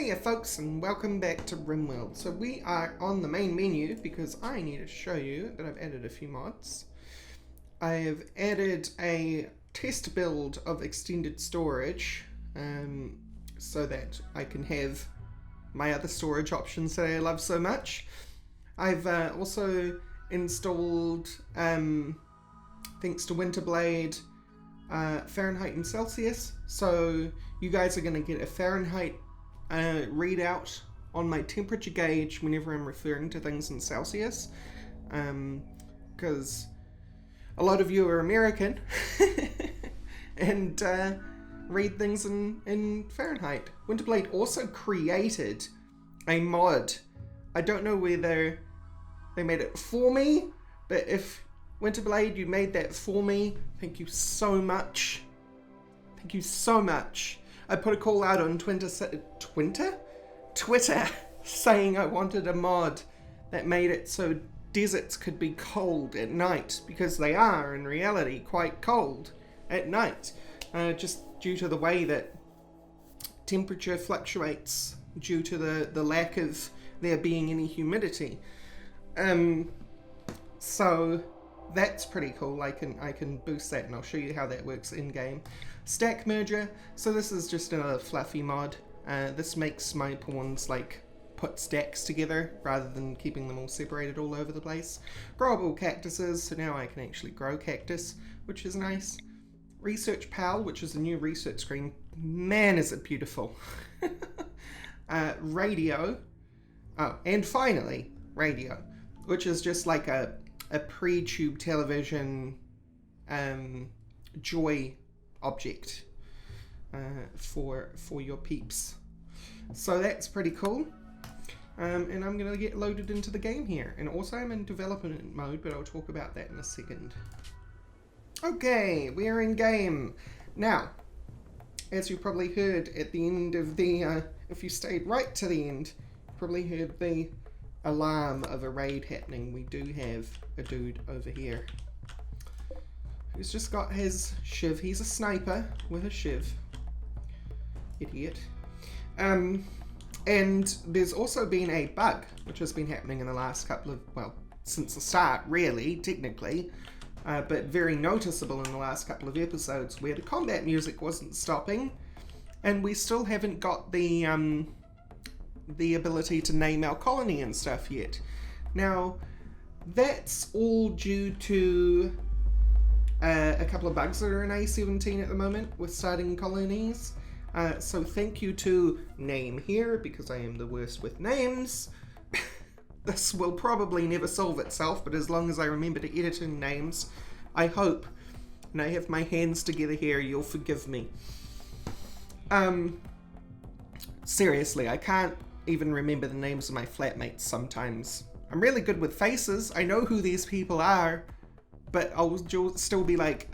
Hiya folks, and welcome back to Rimworld. So we are on the main menu because I need to show you that I've added a few mods. I have added a test build of extended storage so that I can have my other storage options that I love so much. I've also installed, thanks to Winterblade, Fahrenheit and Celsius, so you guys are going to get a Fahrenheit readout on my temperature gauge whenever I'm referring to things in Celsius, because a lot of you are American and read things in Fahrenheit. Winterblade also created a mod. I don't know whether they made it for me, but if Winterblade, you made that for me, thank you so much. Thank you so much. I put a call out on Twitter saying I wanted a mod that made it so deserts could be cold at night, because they are in reality quite cold at night, just due to the way that temperature fluctuates due to the lack of there being any humidity. So that's pretty cool. I can boost that, and I'll show you how that works in game. Stack merger. So this is just a fluffy mod. This makes my pawns like put stacks together rather than keeping them all separated all over the place. Growable cactuses, so now I can actually grow cactus, which is nice. Research Pal, which is a new research screen. Man, is it beautiful. Radio. Oh, and finally, radio, which is just like a pre-tube television joy object for your peeps. So that's pretty cool. And I'm going to get loaded into the game here. And also I'm in development mode, but I'll talk about that in a second. Okay, we're in game. Now, as you probably heard at the end of the, if you stayed right to the end, you probably heard the alarm of a raid happening. We do have a dude over here who's just got his shiv. He's a sniper with a shiv. Idiot. And there's also been a bug which has been happening in the last couple of, well, since the start really, technically, but very noticeable in the last couple of episodes, where the combat music wasn't stopping, and we still haven't got the ability to name our colony and stuff yet. Now, that's all due to a couple of bugs that are in A17 at the moment with starting colonies. So thank you to Name here, because I am the worst with names. This will probably never solve itself, but as long as I remember to edit in names, I hope, and I have my hands together here, you'll forgive me. Seriously, I can't even remember the names of my flatmates sometimes. I'm really good with faces. I know who these people are, but I'll still be like,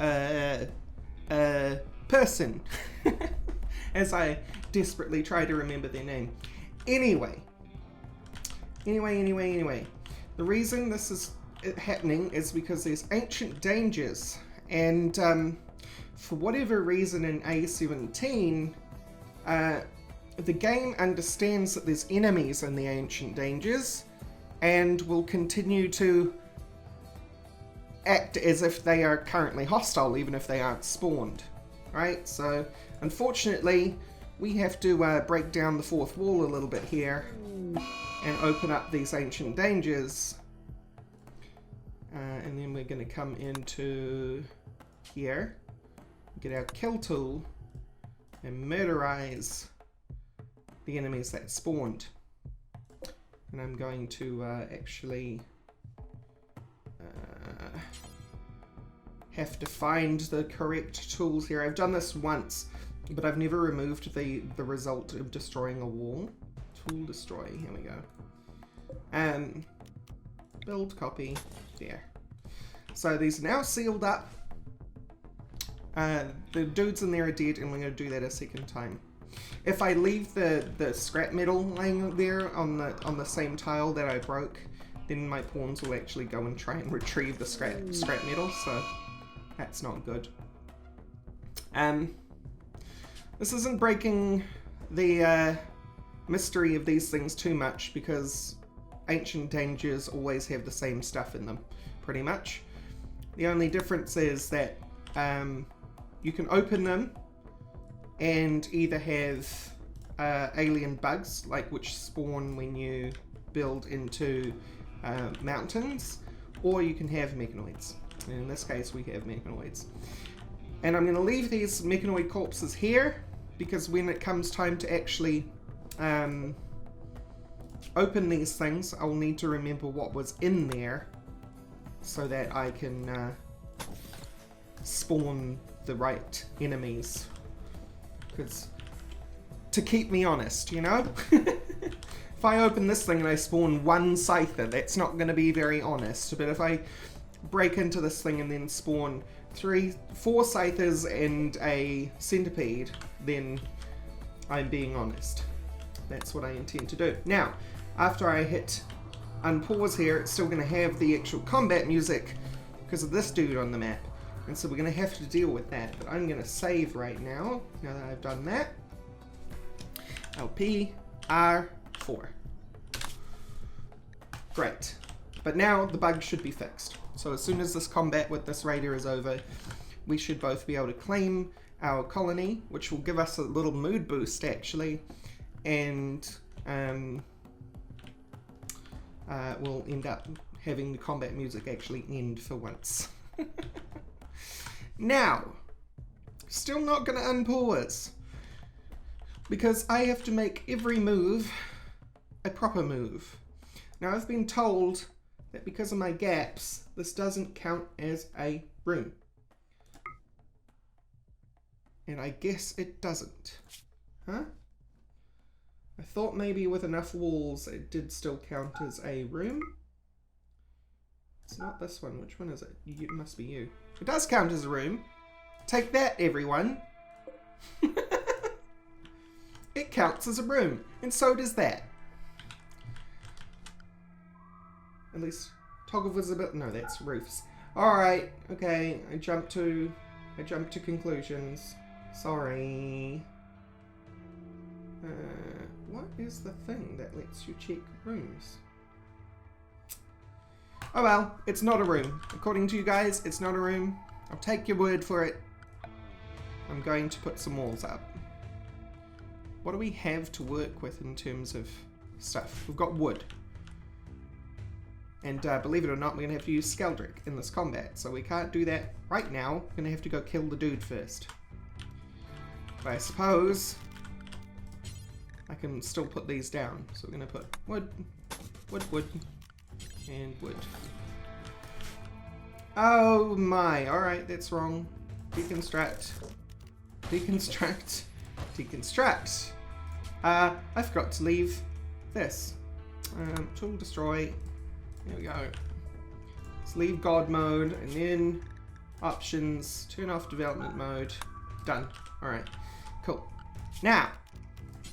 person. As I desperately try to remember their name. Anyway. The reason this is happening is because there's ancient dangers. And for whatever reason in A17, the game understands that there's enemies in the ancient dangers and will continue to act as if they are currently hostile, even if they aren't spawned. Right? So, unfortunately, we have to break down the fourth wall a little bit here and open up these ancient dangers. And then we're going to come into here, get our kill tool, and murderize the enemies that spawned. And I'm going to actually have to find the correct tools here. I've done this once, but I've never removed the result of destroying a wall. Tool destroy, here we go. Build copy, there. So these are now sealed up. The dudes in there are dead, and we're going to do that a second time. If I leave the scrap metal laying there on the same tile that I broke, then my pawns will actually go and try and retrieve the scrap metal, so that's not good. This isn't breaking the mystery of these things too much because ancient dangers always have the same stuff in them, pretty much. The only difference is that you can open them and either have alien bugs, like which spawn when you build into mountains, or you can have mechanoids. And in this case, we have mechanoids. And I'm going to leave these mechanoid corpses here because when it comes time to actually open these things, I'll need to remember what was in there so that I can spawn the right enemies. Because to keep me honest, you know? If I open this thing and I spawn one Scyther, that's not going to be very honest. But if I break into this thing and then spawn 4 Scythers and a Centipede, then I'm being honest. That's what I intend to do. Now, after I hit unpause here, it's still going to have the actual combat music because of this dude on the map. And so we're going to have to deal with that. But I'm going to save right now that I've done that. LP R4. Great. But now the bug should be fixed. So as soon as this combat with this raider is over, we should both be able to claim our colony, which will give us a little mood boost actually, and we'll end up having the combat music actually end for once. Now, still not going to unpause, because I have to make every move a proper move. Now I've been told that because of my gaps, this doesn't count as a room. And I guess it doesn't. Huh? I thought maybe with enough walls it did still count as a room. It's not this one. Which one is it? It must be you. It does count as a room. Take that, everyone. It counts as a room. And so does that. At least toggle visibility. No, that's roofs. Alright, okay. I jumped to conclusions. Sorry. What is the thing that lets you check rooms? Oh well, it's not a room. According to you guys, it's not a room. I'll take your word for it. I'm going to put some walls up. What do we have to work with in terms of stuff? We've got wood. And believe it or not, we're going to have to use Skeldrick in this combat. So we can't do that right now. We're going to have to go kill the dude first. But I suppose I can still put these down. So we're going to put wood, wood, wood, and wood. Oh my, alright, that's wrong. Deconstruct. Deconstruct. Deconstruct. I forgot to leave this. Tool destroy. There we go. Let's leave God mode and then options, turn off development mode. Done. Alright, cool. Now,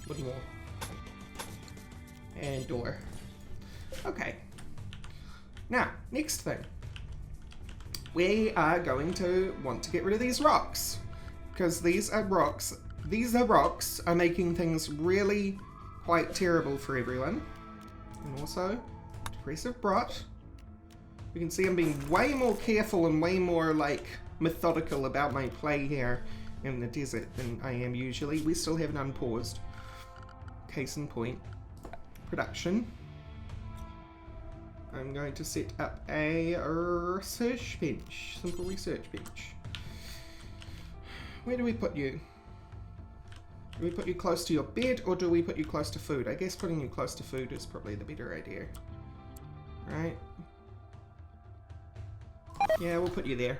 one more. And door. Okay. Now, next thing. We are going to want to get rid of these rocks. Because these are rocks. These are making things really quite terrible for everyone. And also, depressive brot. You can see I'm being way more careful and way more, like, methodical about my play here in the desert than I am usually. We still haven't unpaused. Case in point. Production. I'm going to set up a research bench. Simple research bench. Where do we put you? Do we put you close to your bed or do we put you close to food? I guess putting you close to food is probably the better idea. Right? Yeah, we'll put you there.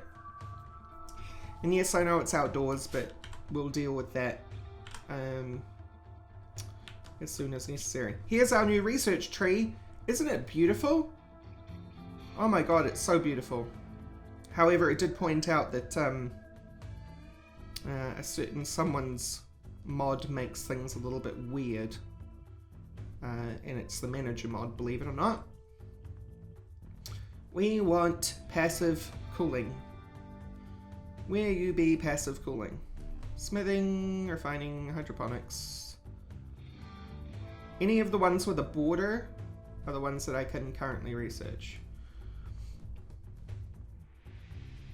And yes, I know it's outdoors, but we'll deal with that as soon as necessary. Here's our new research tree. Isn't it beautiful? Oh my god, it's so beautiful. However, it did point out that a certain someone's mod makes things a little bit weird. And it's the manager mod, believe it or not. We want passive cooling. Where you be passive cooling? Smithing, refining, hydroponics. Any of the ones with a border are the ones that I can currently research.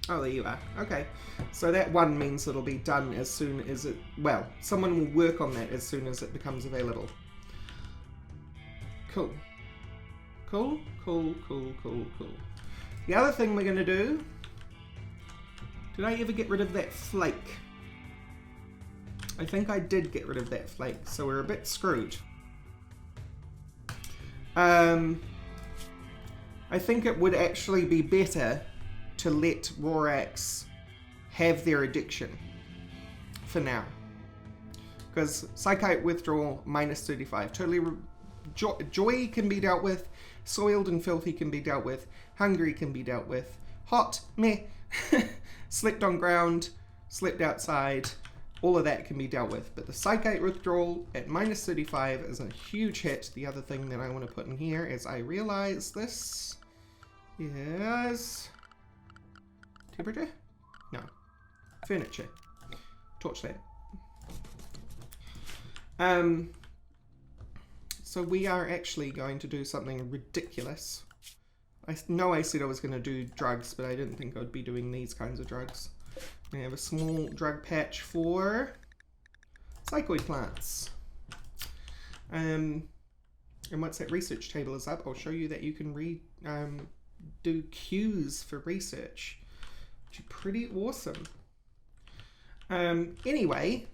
Oh, there you are. Okay. So that one means it'll be done as soon as it... Well, someone will work on that as soon as it becomes available. Cool. Cool, cool, cool, cool, cool. The other thing we're going to do... Did I ever get rid of that flake? I think I did get rid of that flake, so we're a bit screwed. I think it would actually be better to let Rorax have their addiction for now. Because psychite withdrawal minus 35. Totally joy can be dealt with. Soiled and filthy can be dealt with. Hungry can be dealt with. Hot, meh. Slept on ground. Slept outside. All of that can be dealt with. But the psychite withdrawal at minus 35 is a huge hit. The other thing that I want to put in here is I realize this is... Temperature? No. Furniture. Torch lamp. So we are actually going to do something ridiculous. I know I said I was going to do drugs, but I didn't think I'd be doing these kinds of drugs. We have a small drug patch for psychoid plants. And once that research table is up, I'll show you that you can do queues for research. Which is pretty awesome. Anyway,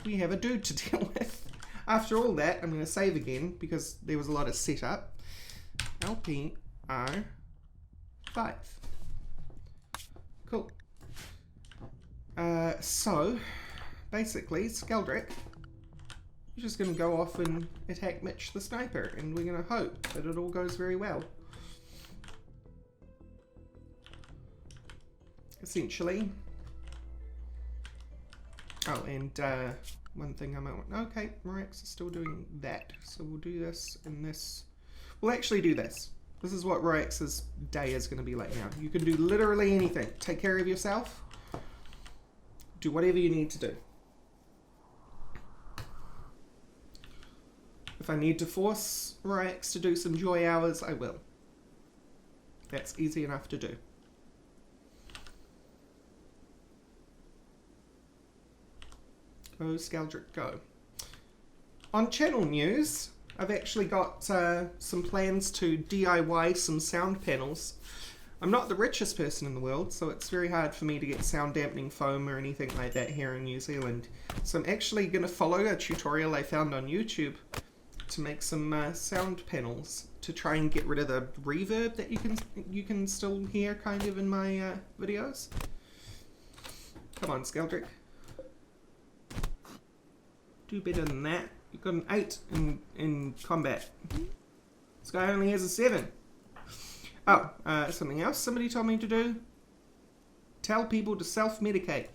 we have a dude to deal with. After all that, I'm going to save again because there was a lot of setup. LPR5. Cool. So, basically, Skeldrick, you're just going to go off and attack Mitch the sniper, and we're going to hope that it all goes very well. Essentially. Oh, and one thing I might want... Okay, Rorax is still doing that, so we'll do this and this. We'll actually do this. This is what Rorax's day is going to be like now. You can do literally anything. Take care of yourself. Do whatever you need to do. If I need to force Rorax to do some joy hours, I will. That's easy enough to do. Go, Skeldrick, go. On channel news, I've actually got some plans to DIY some sound panels. I'm not the richest person in the world, so it's very hard for me to get sound dampening foam or anything like that here in New Zealand. So I'm actually going to follow a tutorial I found on YouTube to make some sound panels to try and get rid of the reverb that you can still hear kind of in my videos. Come on, Skeldrick. Do better than that. You've got an 8 in combat. This guy only has a 7. Oh, something else somebody told me to do. Tell people to self-medicate.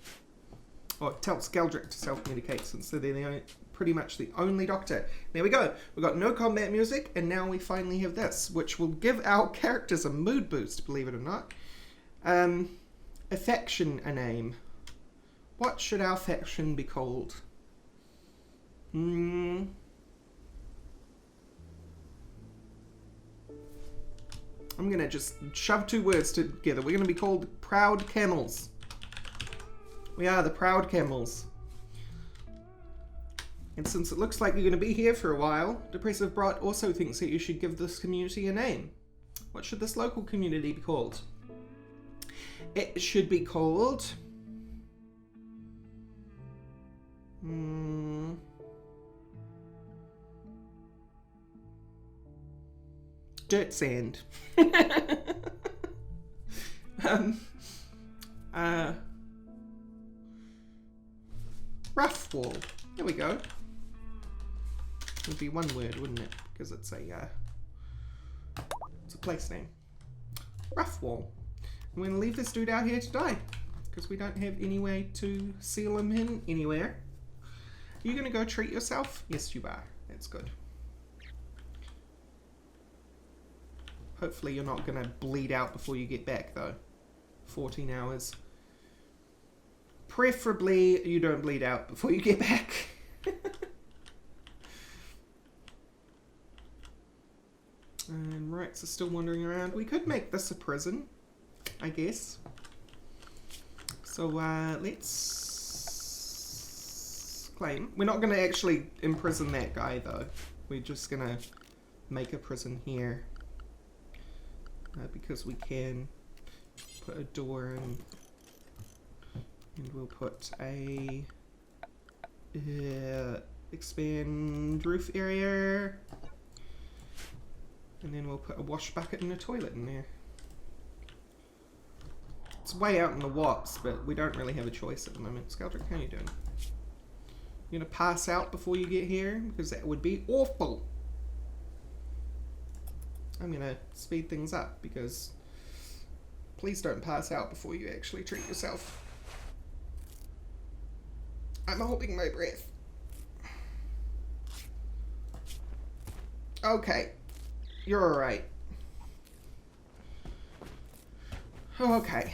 Or tell Skeldrick to self-medicate, since they're pretty much the only doctor. There we go. We've got no combat music, and now we finally have this, which will give our characters a mood boost, believe it or not. A faction, a name. What should our faction be called? I'm gonna just shove 2 words together. We're gonna be called Proud Camels. We are the Proud Camels. And since it looks like you're gonna be here for a while, Depressive Brot also thinks that you should give this community a name. What should this local community be called? It should be called... Dirt Sand. Rough Wall. There we go. It would be one word, wouldn't it? Because it's a place name. Rough Wall. I'm going to leave this dude out here to die because we don't have any way to seal him in anywhere. Are you going to go treat yourself? Yes, you are. That's good. Hopefully you're not going to bleed out before you get back, though. 14 hours. Preferably you don't bleed out before you get back. And Rorax is still wandering around. We could make this a prison, I guess. So let's claim. We're not going to actually imprison that guy though. We're just going to make a prison here. Because we can put a door in. And we'll put a expand roof area. And then we'll put a wash bucket and a toilet in there. It's way out in the wops, but we don't really have a choice at the moment. Skeldrick, how are you doing? You gonna pass out before you get here? Because that would be awful. I'm gonna speed things up because please don't pass out before you actually treat yourself. I'm holding my breath. Okay. You're alright. Oh, okay.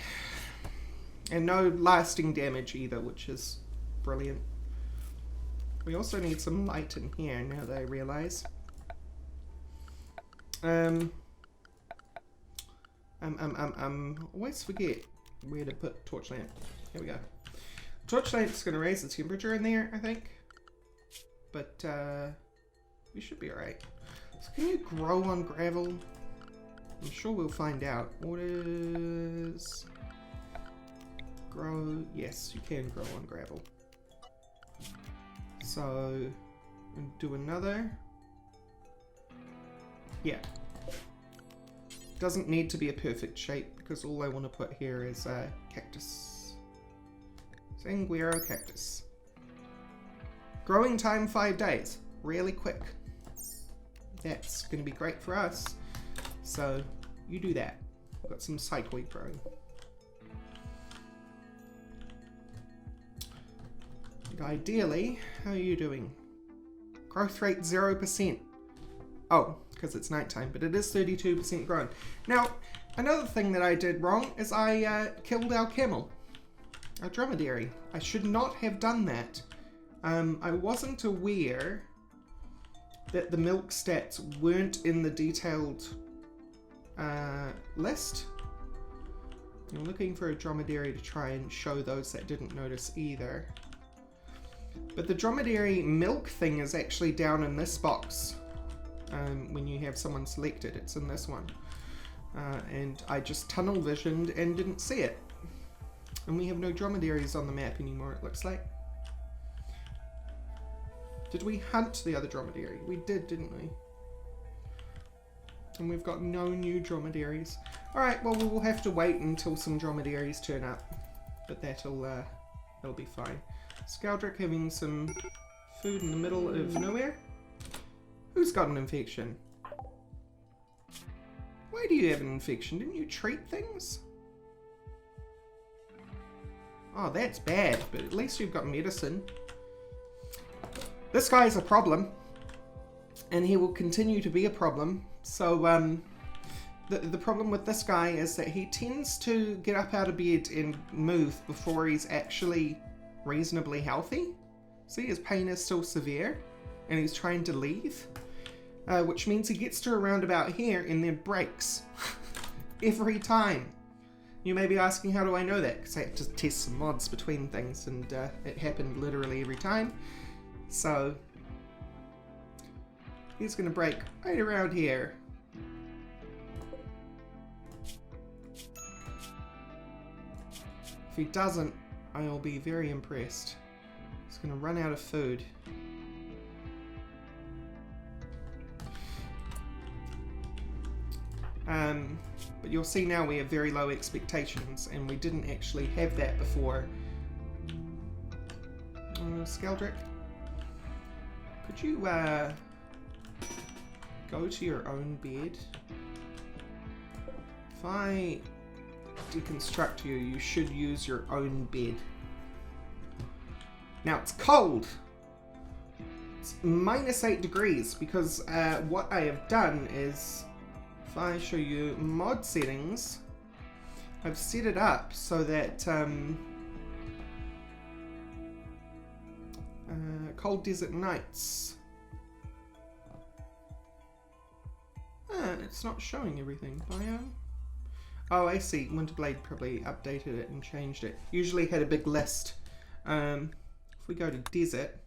And no lasting damage either, which is brilliant. We also need some light in here now that I realise. Always forget where to put torch lamp. Here we go. Torch lamp's gonna raise the temperature in there, I think. But we should be alright. So can you grow on gravel? I'm sure we'll find out. Orders. Grow. Yes, you can grow on gravel. So, do another. Yeah. Doesn't need to be a perfect shape because all I want to put here is a cactus. Sanguero cactus. Growing time 5 days. Really quick. That's going to be great for us. So, you do that. I've got some sightweed growing. And ideally, how are you doing? Growth rate 0%. Oh, because it's nighttime, but it is 32% grown. Now, another thing that I did wrong is I killed our camel. Our dromedary. I should not have done that. I wasn't aware that the milk stats weren't in the detailed list. I'm looking for a dromedary to try and show those that didn't notice either. But the dromedary milk thing is actually down in this box. When you have someone selected, it's in this one. And I just tunnel visioned and didn't see it. And we have no dromedaries on the map anymore, it looks like. Did we hunt the other dromedary? We did, didn't we? And we've got no new dromedaries. Alright, well we'll have to wait until some dromedaries turn up. But that'll be fine. Skeldrick having some food in the middle of nowhere. Who's got an infection? Why do you have an infection? Didn't you treat things? Oh, that's bad, but at least you've got medicine. This guy's a problem, and he will continue to be a problem. So, the problem with this guy is that he tends to get up out of bed and move before he's actually reasonably healthy. See, his pain is still severe, and he's trying to leave, which means he gets to around about here and then breaks every time. You may be asking, how do I know that? Because I had to test some mods between things, and it happened literally every time. So, he's going to break right around here. If he doesn't, I'll be very impressed. He's going to run out of food. But you'll see now we have very low expectations, and we didn't actually have that before. Skeldrick, could you go to your own bed? If I deconstruct you, you should use your own bed. Now it's cold. It's -8 degrees because what I have done is, if I show you mod settings, I've set it up so that cold desert nights. it's not showing everything. Biome. Oh, I see. Winterblade probably updated it and changed it. Usually had a big list. If we go to desert,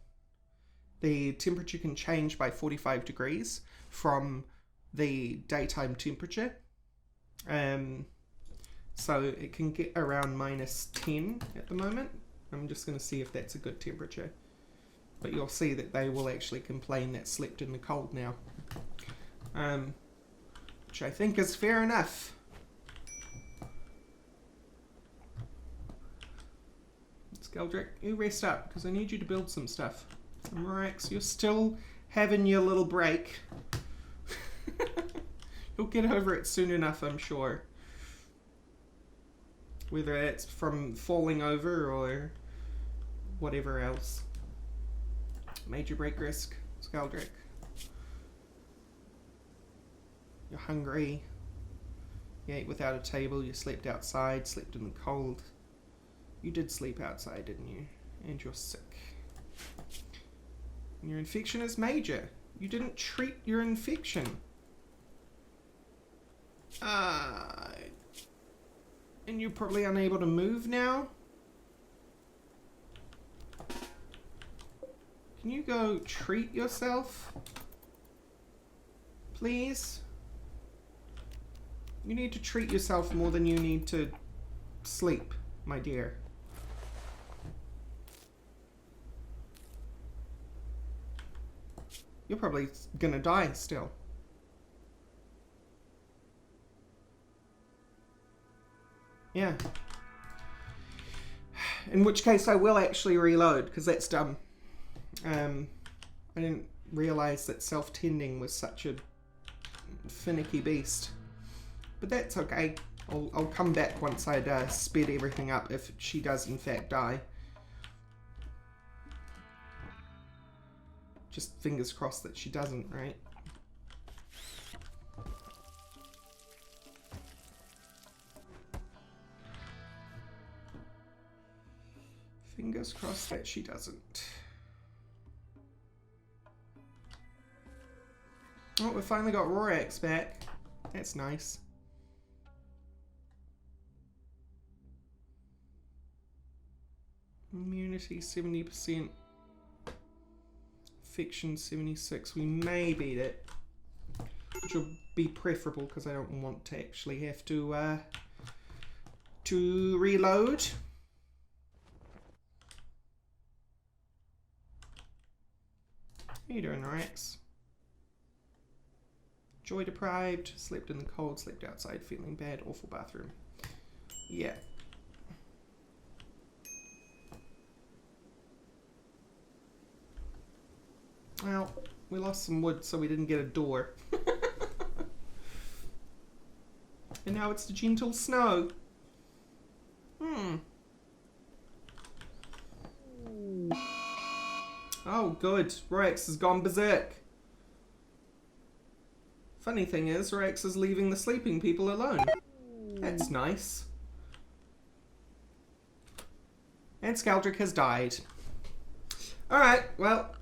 the temperature can change by 45 degrees from the daytime temperature. So it can get around -10 at the moment. I'm just going to see if that's a good temperature. But you'll see that they will actually complain that slept in the cold now. Which I think is fair enough. Skeldrick, you rest up, because I need you to build some stuff. Rorax, you're still having your little break. You'll get over it soon enough, I'm sure. Whether it's from falling over or whatever else. Major break risk, Skeldrick. You're hungry. You ate without a table, you slept outside, slept in the cold. You did sleep outside, didn't you? And you're sick. And your infection is major. You didn't treat your infection. And you're probably unable to move now? Can you go treat yourself? Please? You need to treat yourself more than you need to sleep, my dear. You're probably gonna die still. Yeah. In which case I will actually reload, because that's dumb. I didn't realise that self-tending was such a finicky beast. But that's okay. I'll come back once I'd sped everything up if she does in fact die. Just fingers crossed that she doesn't, right? Fingers crossed that she doesn't. Oh, we finally got Rorax back. That's nice. Immunity 70%. Fiction 76. We may beat it. Which will be preferable because I don't want to actually have to reload. How you doing, Rorax? Joy deprived, slept in the cold, slept outside, feeling bad, awful bathroom. Yeah. Well, we lost some wood, so we didn't get a door. And now it's the gentle snow. Oh, good. Rorax has gone berserk. Funny thing is, Rorax is leaving the sleeping people alone. That's nice. And Skeldrick has died. Alright, well,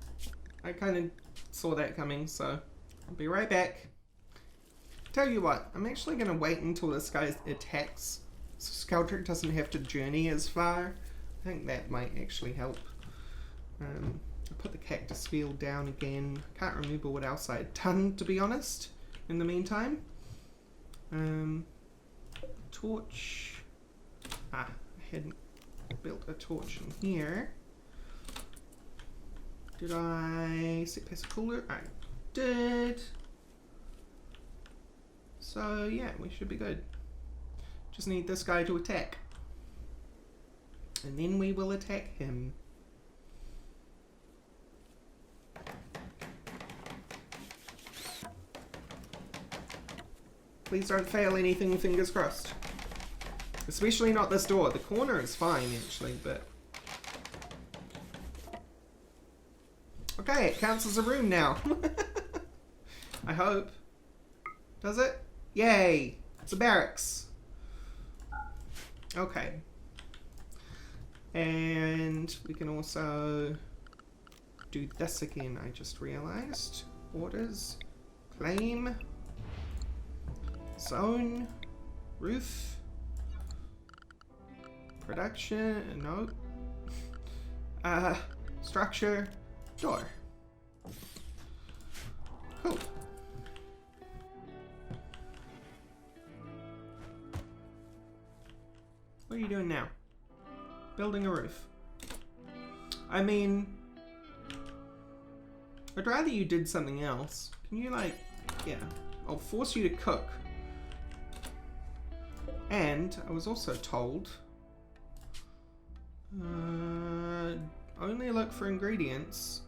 I kind of saw that coming, so I'll be right back. Tell you what, I'm actually going to wait until this guy attacks, so Skeldrick doesn't have to journey as far. I think that might actually help. I'll put the cactus field down again. I can't remember what else I had done, to be honest, in the meantime. Torch. I hadn't built a torch in here. Did I set past a cooler? I did. So yeah, we should be good. Just need this guy to attack. And then we will attack him. Please don't fail anything, fingers crossed. Especially not this door. The corner is fine, actually, but... Okay, it counts as a room now. I hope. Does it? Yay! It's a barracks. Okay. And we can also do this again, I just realized. Orders. Claim. Zone. Roof. Production. No. Structure. Door. Cool. What are you doing now? Building a roof. I mean, I'd rather you did something else. Can you, like, yeah, I'll force you to cook. And I was also told, only look for ingredients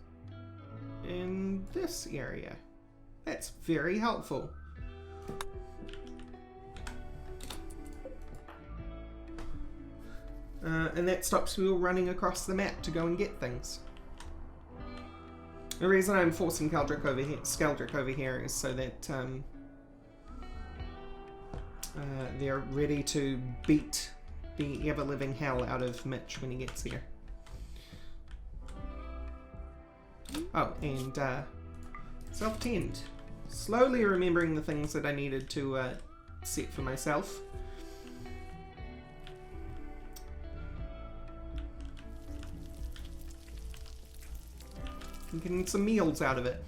in this area. That's very helpful. And that stops people running across the map to go and get things. The reason I'm forcing Skaldrick over here is so that they're ready to beat the ever-living hell out of Mitch when he gets here. Oh, and self-tend. Slowly remembering the things that I needed to set for myself. And getting some meals out of it.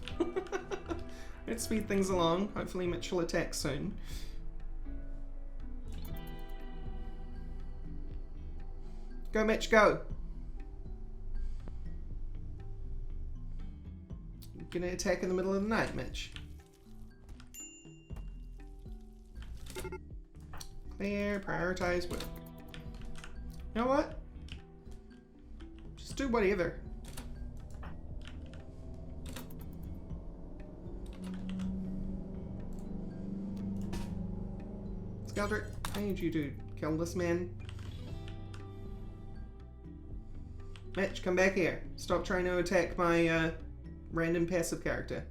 Let's speed things along. Hopefully Mitch will attack soon. Go Mitch, go! You're gonna attack in the middle of the night, Mitch. Clear, prioritize work. You know what? Just do whatever. Skaldrick, I need you to kill this man. Mitch, come back here. Stop trying to attack my random passive character.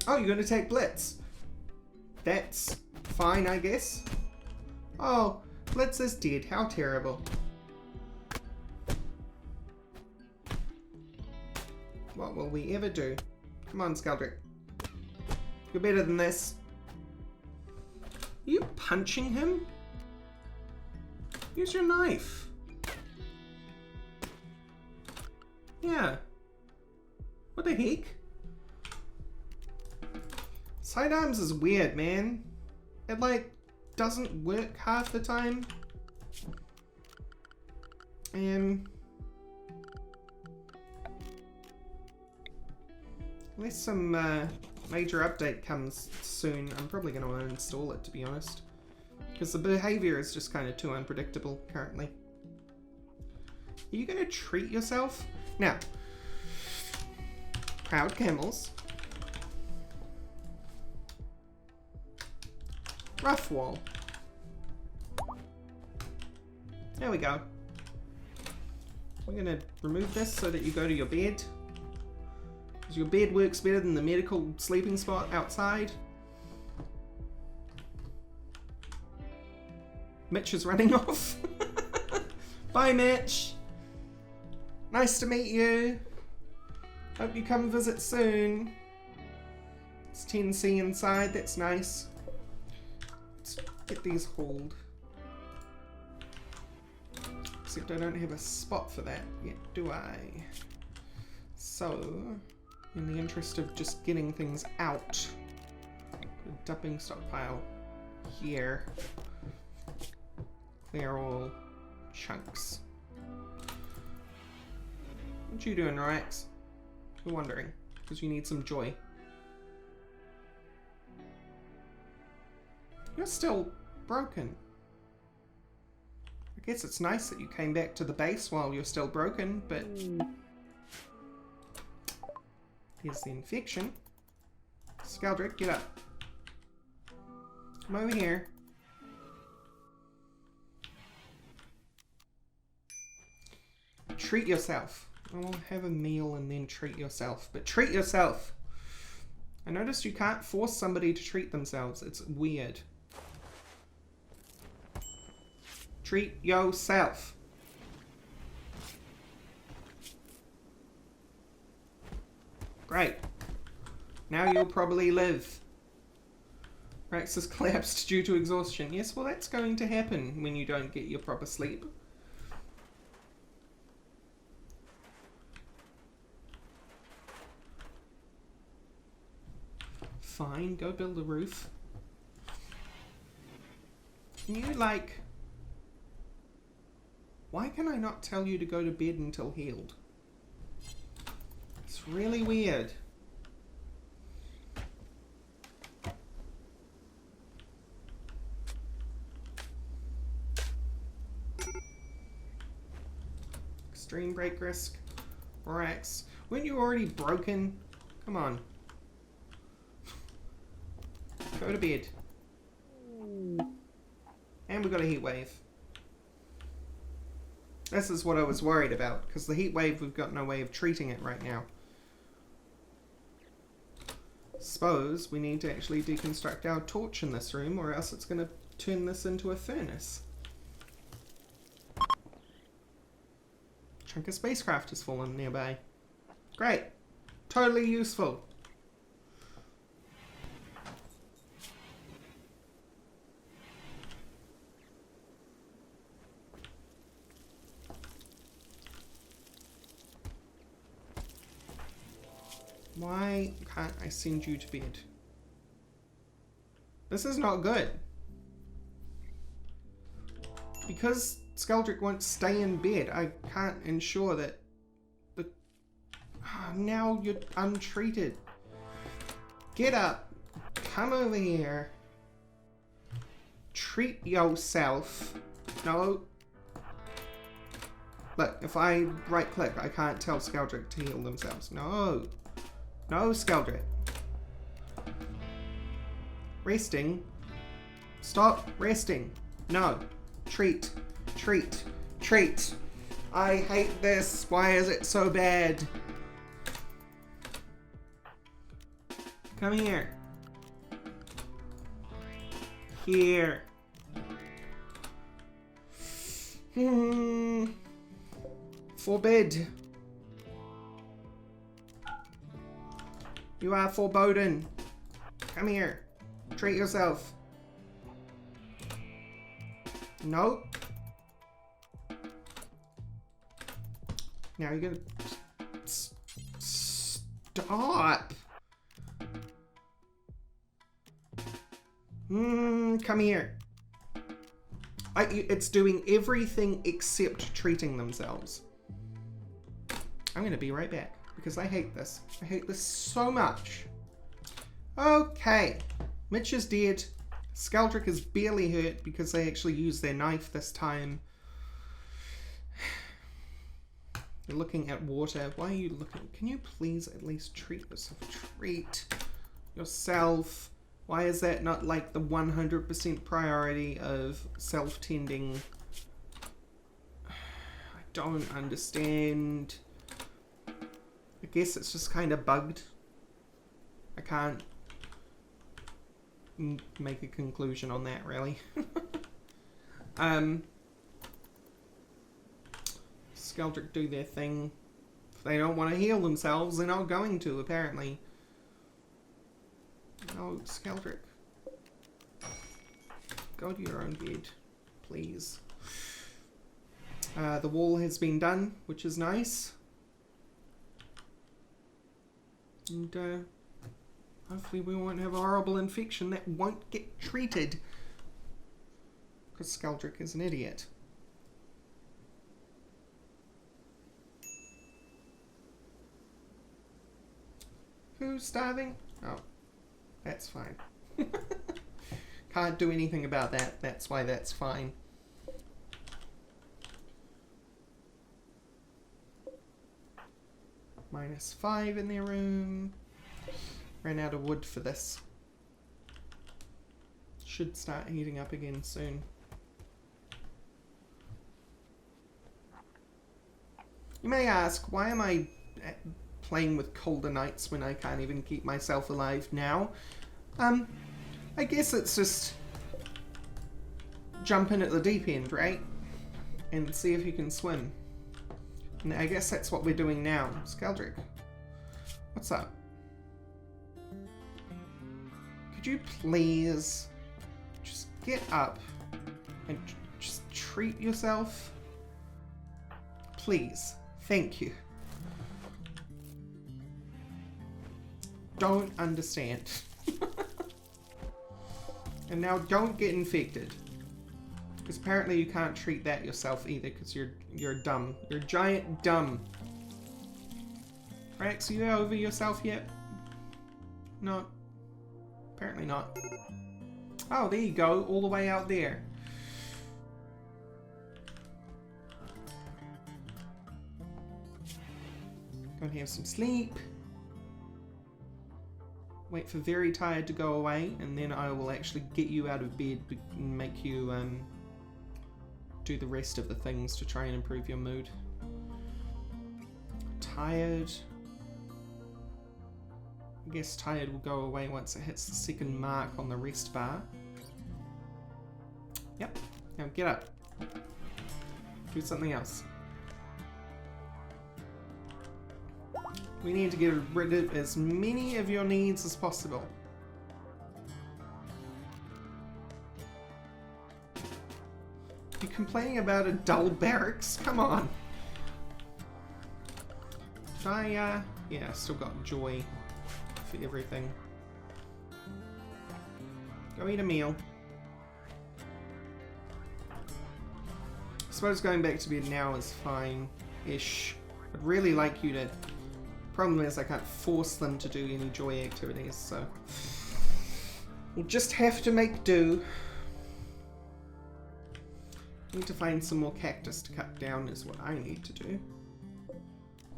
Oh, you're going to take Blitz. That's fine, I guess. Oh, Blitz is dead. How terrible. What will we ever do? Come on, Skaldrick. You're better than this. Are you punching him? Use your knife. Yeah. What the heck? Sidearms is weird, man. It, like, doesn't work half the time. Unless some major update comes soon, I'm probably going to uninstall it, to be honest. Because the behavior is just kind of too unpredictable currently. Are you going to treat yourself? Now, proud camels. Rough wall. There we go. We're going to remove this so that you go to your bed. Because your bed works better than the medical sleeping spot outside. Mitch is running off. Bye, Mitch. Nice to meet you. Hope you come visit soon. It's 10C inside, that's nice. Let's get these hauled. Except I don't have a spot for that yet, do I? So, in the interest of just getting things out, a dumping stockpile here. Clear all chunks. What you doing, Rorax? You're wondering, because you need some joy. You're still broken. I guess it's nice that you came back to the base while you're still broken, but... Here's the infection. Skaldrick, get up. Come over here. Treat yourself. Oh, have a meal and then treat yourself. But treat yourself! I noticed you can't force somebody to treat themselves. It's weird. Treat yourself. Great. Now you'll probably live. Rorax has collapsed due to exhaustion. Yes, well that's going to happen when you don't get your proper sleep. Fine, go build a roof. Can you, like... Why can I not tell you to go to bed until healed? It's really weird. Extreme break risk. Rorax. Weren't you already broken? Come on. Go to bed. And we got a heat wave. This is what I was worried about, because the heat wave, we've got no way of treating it right now. Suppose we need to actually deconstruct our torch in this room, or else it's going to turn this into a furnace. Chunk of spacecraft has fallen nearby. Great. Totally useful. Why can't I send you to bed? This is not good. Because Skeldrick won't stay in bed, I can't ensure that the... Oh, now you're untreated. Get up. Come over here. Treat yourself. No. Look, if I right click, I can't tell Skeldrick to heal themselves. No. No, Skeldrick. Resting. Stop resting. No. Treat. Treat. Treat. I hate this. Why is it so bad? Come here. Here. Forbid. You are foreboding. Come here. Treat yourself. Nope. Now you're gonna... Stop. Come here. It's doing everything except treating themselves. I'm gonna be right back. Because I hate this. I hate this so much. Okay. Mitch is dead. Skeldrick is barely hurt because they actually used their knife this time. You're looking at water. Why are you looking? Can you please at least treat yourself? Treat yourself. Why is that not like the 100% priority of self-tending? I don't understand. I guess it's just kind of bugged. I can't make a conclusion on that, really. Skeldrick do their thing. If they don't want to heal themselves, they're not going to, apparently. No, Skeldrick. Go to your own bed, please. The wall has been done, which is nice. And hopefully we won't have a horrible infection that won't get treated. Because Skeldrick is an idiot. Who's starving? Oh, that's fine. Can't do anything about that. That's why that's fine. -5 in their room. Ran out of wood for this. Should start heating up again soon. You may ask, why am I playing with colder nights when I can't even keep myself alive now? I guess it's just jump in at the deep end, right? And see if you can swim. And I guess that's what we're doing now. Skeldrick, what's up? Could could you please just get up and just treat yourself? Please. Thank you. Don't understand. And now don't get infected. Because apparently you can't treat that yourself either, because you're dumb. You're giant dumb. Rorax, are you over yourself yet? No. Apparently not. Oh, there you go. All the way out there. Go and have some sleep. Wait for very tired to go away, and then I will actually get you out of bed and make you do the rest of the things to try and improve your mood. Tired. I guess tired will go away once it hits the second mark on the rest bar. Yep. Now get up. Do something else. We need to get rid of as many of your needs as possible. You complaining about a dull barracks? Come on. Did I, yeah, still got joy for everything. Go eat a meal. I suppose going back to bed now is fine-ish. I'd really like you to... Problem is I can't force them to do any joy activities, so... We'll just have to make do. Need to find some more cactus to cut down is what I need to do.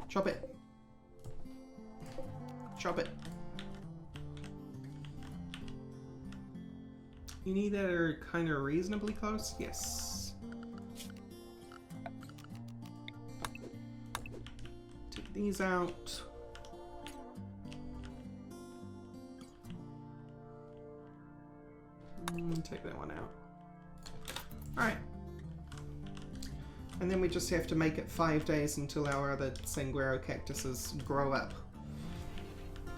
Chop it. Chop it. You need that are kind of reasonably close? Yes. Take these out. Take that one out. Alright. And then we just have to make it 5 days until our other Sanguero cactuses grow up.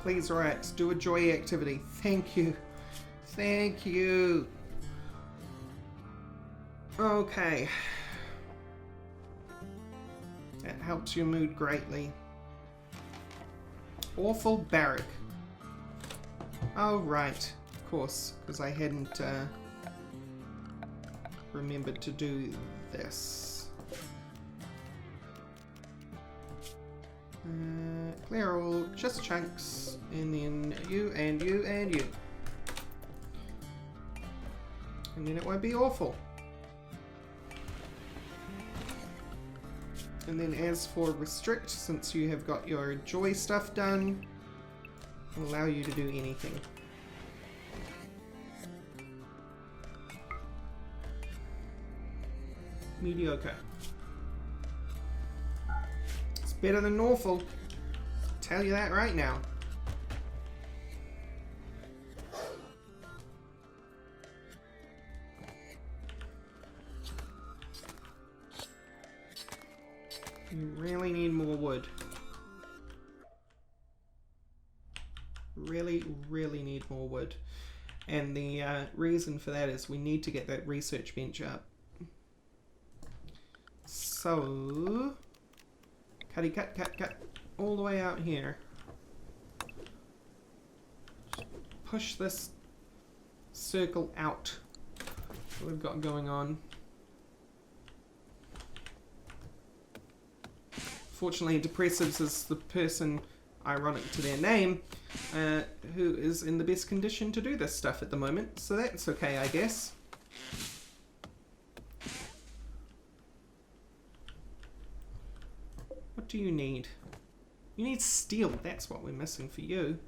Please, Rorax, do a joy activity. Thank you. Thank you. Okay. That helps your mood greatly. Awful barrack. Oh, right. Of course, because I hadn't remembered to do this. Clear all, just chunks, and then you and you and you. And then it won't be awful. And then as for restrict, since you have got your joy stuff done, it'll allow you to do anything. Mediocre. It's better than awful. Tell you that right now. You really need more wood. Really, really need more wood. And the reason for that is we need to get that research bench up. So, cutty cut, cut, cut, all the way out here. Push this circle out that we've got going on. Fortunately, Depressives is the person, ironic to their name, who is in the best condition to do this stuff at the moment, so that's okay, I guess. What do you need? You need steel, that's what we're missing for you.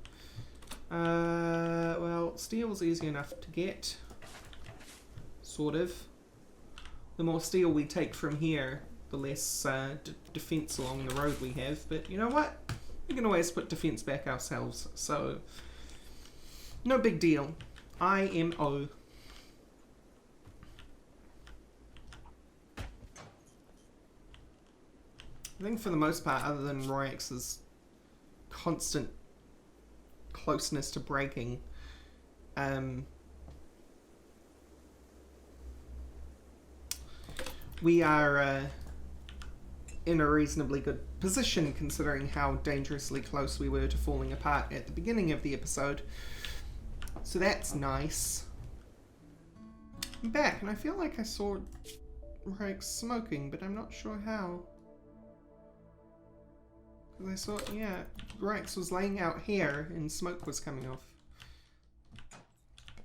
Well, steel's easy enough to get. Sort of. The more steel we take from here, the less defense along the road we have, but you know what? We can always put defense back ourselves, so no big deal. IMO. I think for the most part, other than Rorax's constant closeness to breaking, we are in a reasonably good position considering how dangerously close we were to falling apart at the beginning of the episode. So that's nice. I'm back, and I feel like I saw Rorax smoking, but I'm not sure how. Because I saw, yeah, Rorax was laying out here and smoke was coming off.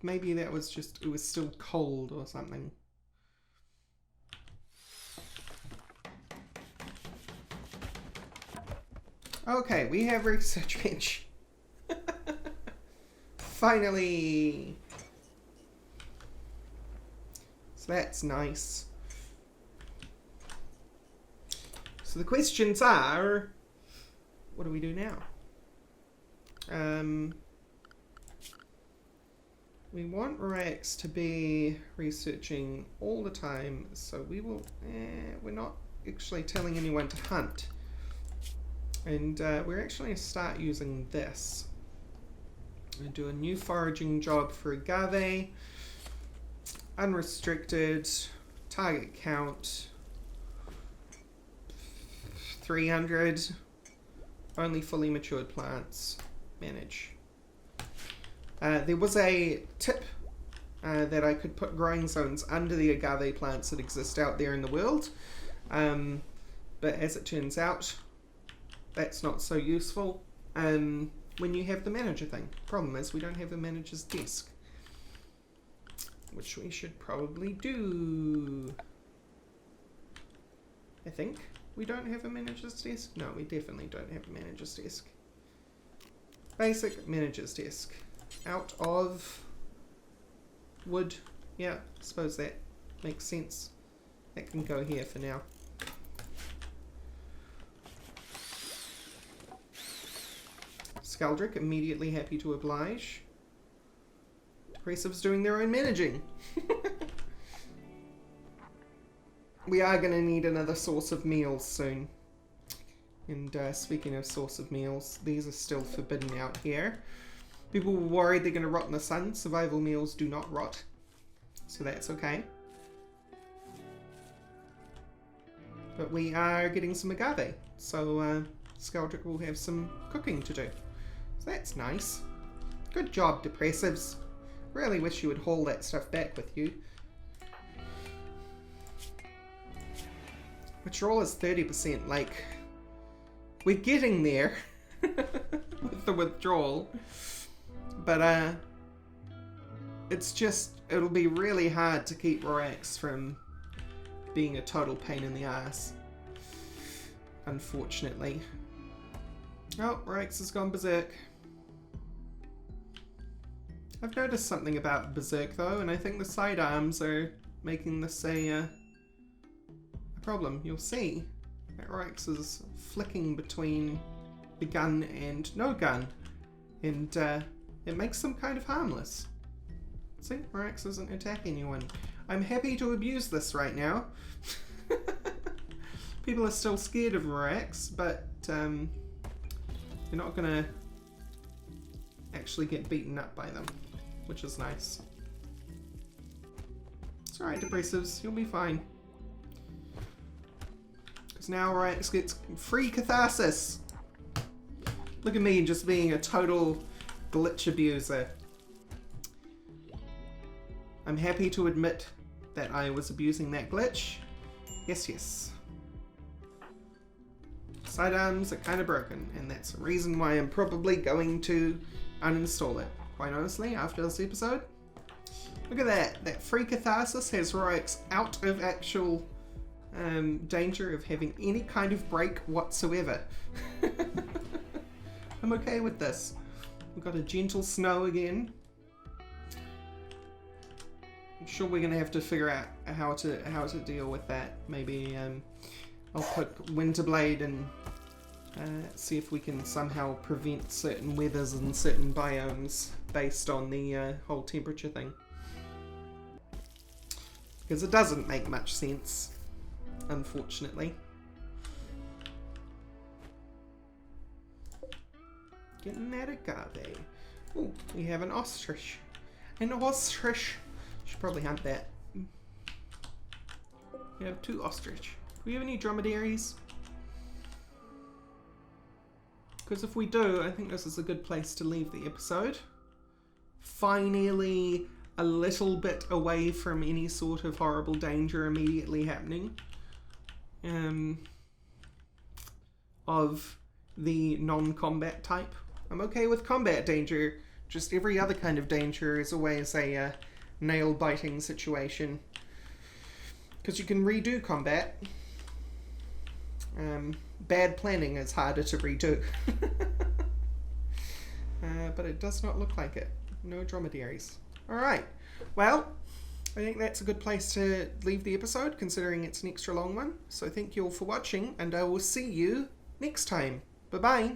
Maybe that was just, it was still cold or something. Okay, we have research bench. Finally! So that's nice. So the questions are, what do we do now? We want Rorax to be researching all the time, so we will, we're not actually telling anyone to hunt. And we're actually going to start using this. I'm going to do a new foraging job for agave. Unrestricted. Target count. 300. Only fully matured plants. Manage. There was a tip that I could put growing zones under the agave plants that exist out there in the world. But as it turns out, that's not so useful when you have the manager thing. Problem is, we don't have a manager's desk, which we should probably do. I think we don't have a manager's desk. No, we definitely don't have a manager's desk. Basic manager's desk. Out of wood. Yeah, I suppose that makes sense. That can go here for now. Skaldrick immediately happy to oblige. Depressives doing their own managing. We are going to need another source of meals soon. And speaking of source of meals, these are still forbidden out here. People were worried they're going to rot in the sun. Survival meals do not rot. So that's okay. But we are getting some agave. So Skaldrick will have some cooking to do. So that's nice. Good job, depressives. Really wish you would haul that stuff back with you. Withdrawal is 30%. Like, we're getting there with the withdrawal. But it's just, it'll be really hard to keep Rorax from being a total pain in the ass. Unfortunately. Oh, Rorax has gone berserk. I've noticed something about berserk though, and I think the sidearms are making this a problem. You'll see that Rorax is flicking between the gun and no gun, and it makes them kind of harmless. See, Rorax isn't attacking anyone. I'm happy to abuse this right now. People are still scared of Rorax, but they're not gonna actually get beaten up by them, which is nice. It's alright, depressives, you'll be fine. Because now Rorax gets free catharsis. Look at me just being a total glitch abuser. I'm happy to admit that I was abusing that glitch. Yes, yes. Sidearms are kind of broken, and that's the reason why I'm probably going to uninstall it. Quite honestly, after this episode. Look at that. That free catharsis has Rorax out of actual danger of having any kind of break whatsoever. I'm okay with this. We've got a gentle snow again. I'm sure we're gonna have to figure out how to deal with that. Maybe I'll put Winterblade and see if we can somehow prevent certain weathers and certain biomes based on the whole temperature thing. Because it doesn't make much sense, unfortunately. Getting that agave. Oh, we have an ostrich. And ostrich. Should probably hunt that. We have 2 ostrich. Do we have any dromedaries? Because if we do, I think this is a good place to leave the episode. Finally, a little bit away from any sort of horrible danger immediately happening. Of the non-combat type. I'm okay with combat danger, just every other kind of danger is always a nail-biting situation. Because you can redo combat. Bad planning is harder to redo. But it does not look like it. No dromedaries. Alright, well, I think that's a good place to leave the episode, considering it's an extra long one. So thank you all for watching, and I will see you next time. Bye-bye.